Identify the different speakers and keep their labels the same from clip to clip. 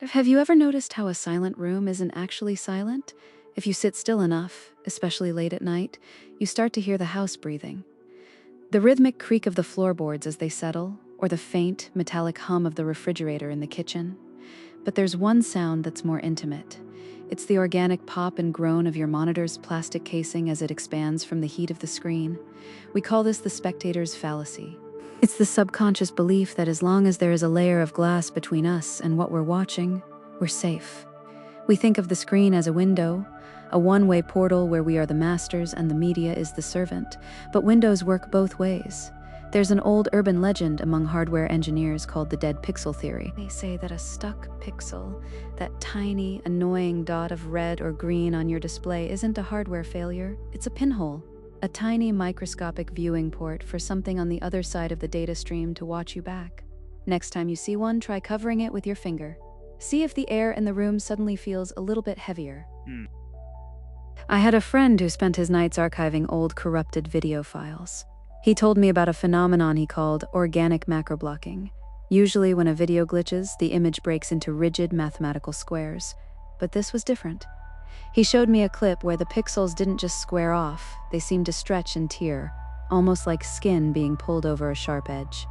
Speaker 1: Have you ever noticed how a silent room isn't actually silent? If you sit still enough, especially late at night, you start to hear the house breathing. The rhythmic creak of the floorboards as they settle, or the faint, metallic hum of the refrigerator in the kitchen. But there's one sound that's more intimate. It's the organic pop and groan of your monitor's plastic casing as it expands from the heat of the screen. We call this the spectator's fallacy. It's the subconscious belief that as long as there is a layer of glass between us and what we're watching, we're safe. We think of the screen as a window, a one-way portal where we are the masters and the media is the servant, but windows work both ways. There's an old urban legend among hardware engineers called the dead pixel theory. They say that a stuck pixel, that tiny, annoying dot of red or green on your display, isn't a hardware failure, it's a pinhole. A tiny microscopic viewing port for something on the other side of the data stream to watch you back. Next time you see one, try covering it with your finger. See if the air in the room suddenly feels a little bit heavier. I had a friend who spent his nights archiving old corrupted video files. He told me about a phenomenon he called organic macro blocking. Usually when a video glitches, the image breaks into rigid mathematical squares. But this was different. He showed me a clip where the pixels didn't just square off, they seemed to stretch and tear, almost like skin being pulled over a sharp edge.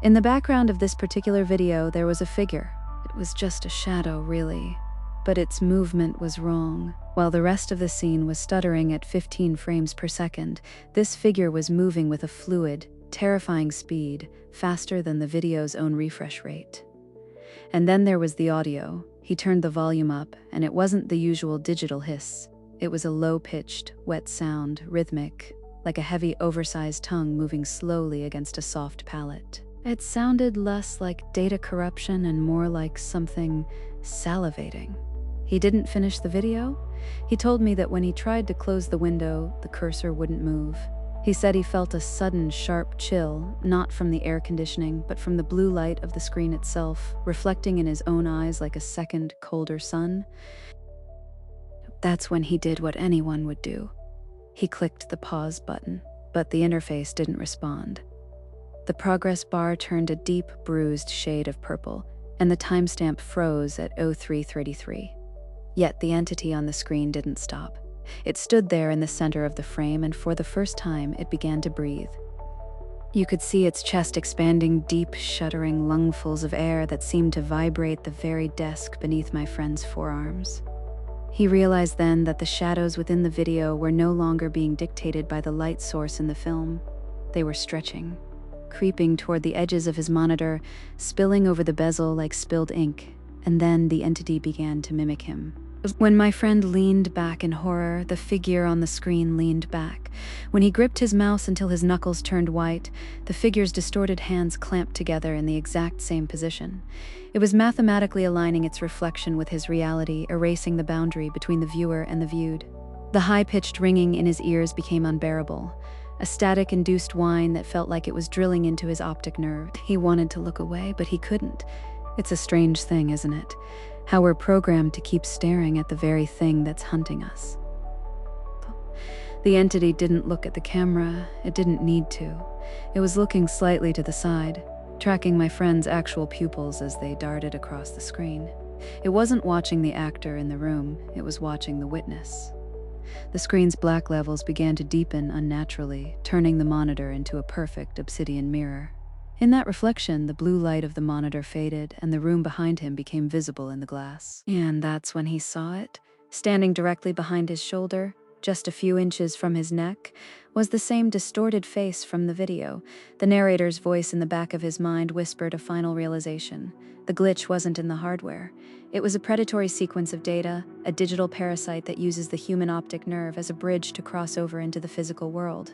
Speaker 1: In the background of this particular video, there was a figure. It was just a shadow, really. But its movement was wrong. While the rest of the scene was stuttering at 15 frames per second, this figure was moving with a fluid, terrifying speed, faster than the video's own refresh rate. And then there was the audio. He turned the volume up, and it wasn't the usual digital hiss. It was a low-pitched, wet sound, rhythmic, like a heavy, oversized tongue moving slowly against a soft palate. It sounded less like data corruption and more like something salivating. He didn't finish the video. He told me that when he tried to close the window, the cursor wouldn't move. He said he felt a sudden, sharp chill, not from the air conditioning, but from the blue light of the screen itself, reflecting in his own eyes like a second, colder sun. That's when he did what anyone would do. He clicked the pause button, but the interface didn't respond. The progress bar turned a deep, bruised shade of purple, and the timestamp froze at 03:33. Yet the entity on the screen didn't stop. It stood there in the center of the frame, and for the first time, it began to breathe. You could see its chest expanding, deep, shuddering lungfuls of air that seemed to vibrate the very desk beneath my friend's forearms. He realized then that the shadows within the video were no longer being dictated by the light source in the film. They were stretching, creeping toward the edges of his monitor, spilling over the bezel like spilled ink, and then the entity began to mimic him. When my friend leaned back in horror, the figure on the screen leaned back. When he gripped his mouse until his knuckles turned white, the figure's distorted hands clamped together in the exact same position. It was mathematically aligning its reflection with his reality, erasing the boundary between the viewer and the viewed. The high-pitched ringing in his ears became unbearable, a static-induced whine that felt like it was drilling into his optic nerve. He wanted to look away, but he couldn't. It's a strange thing, isn't it? How we're programmed to keep staring at the very thing that's hunting us. The entity didn't look at the camera. It didn't need to. It was looking slightly to the side, tracking my friend's actual pupils as they darted across the screen. It wasn't watching the actor in the room. It was watching the witness. The screen's black levels began to deepen unnaturally, turning the monitor into a perfect obsidian mirror. In that reflection, the blue light of the monitor faded, and the room behind him became visible in the glass. And that's when he saw it. Standing directly behind his shoulder, just a few inches from his neck, was the same distorted face from the video. The narrator's voice in the back of his mind whispered a final realization. The glitch wasn't in the hardware. It was a predatory sequence of data, a digital parasite that uses the human optic nerve as a bridge to cross over into the physical world.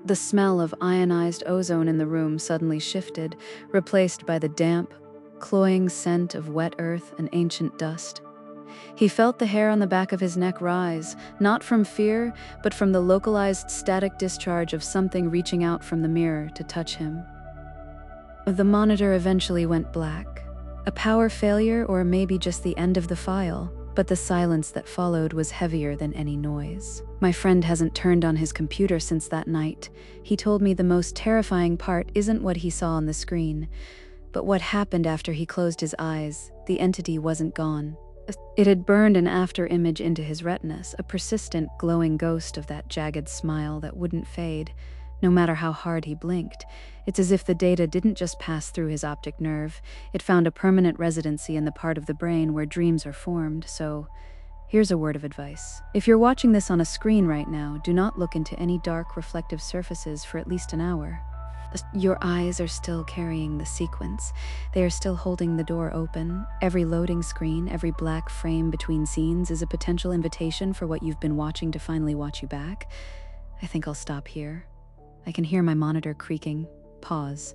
Speaker 1: The smell of ionized ozone in the room suddenly shifted, replaced by the damp, cloying scent of wet earth and ancient dust. He felt the hair on the back of his neck rise, not from fear, but from the localized static discharge of something reaching out from the mirror to touch him. The monitor eventually went black. A power failure, or maybe just the end of the file, but the silence that followed was heavier than any noise. My friend hasn't turned on his computer since that night. He told me the most terrifying part isn't what he saw on the screen, but what happened after he closed his eyes, the entity wasn't gone. It had burned an after-image into his retinas, a persistent, glowing ghost of that jagged smile that wouldn't fade, no matter how hard he blinked. It's as if the data didn't just pass through his optic nerve, it found a permanent residency in the part of the brain where dreams are formed. So, here's a word of advice. If you're watching this on a screen right now, do not look into any dark, reflective surfaces for at least an hour. Your eyes are still carrying the sequence. They are still holding the door open. Every loading screen, every black frame between scenes is a potential invitation for what you've been watching to finally watch you back. I think I'll stop here. I can hear my monitor creaking. Pause.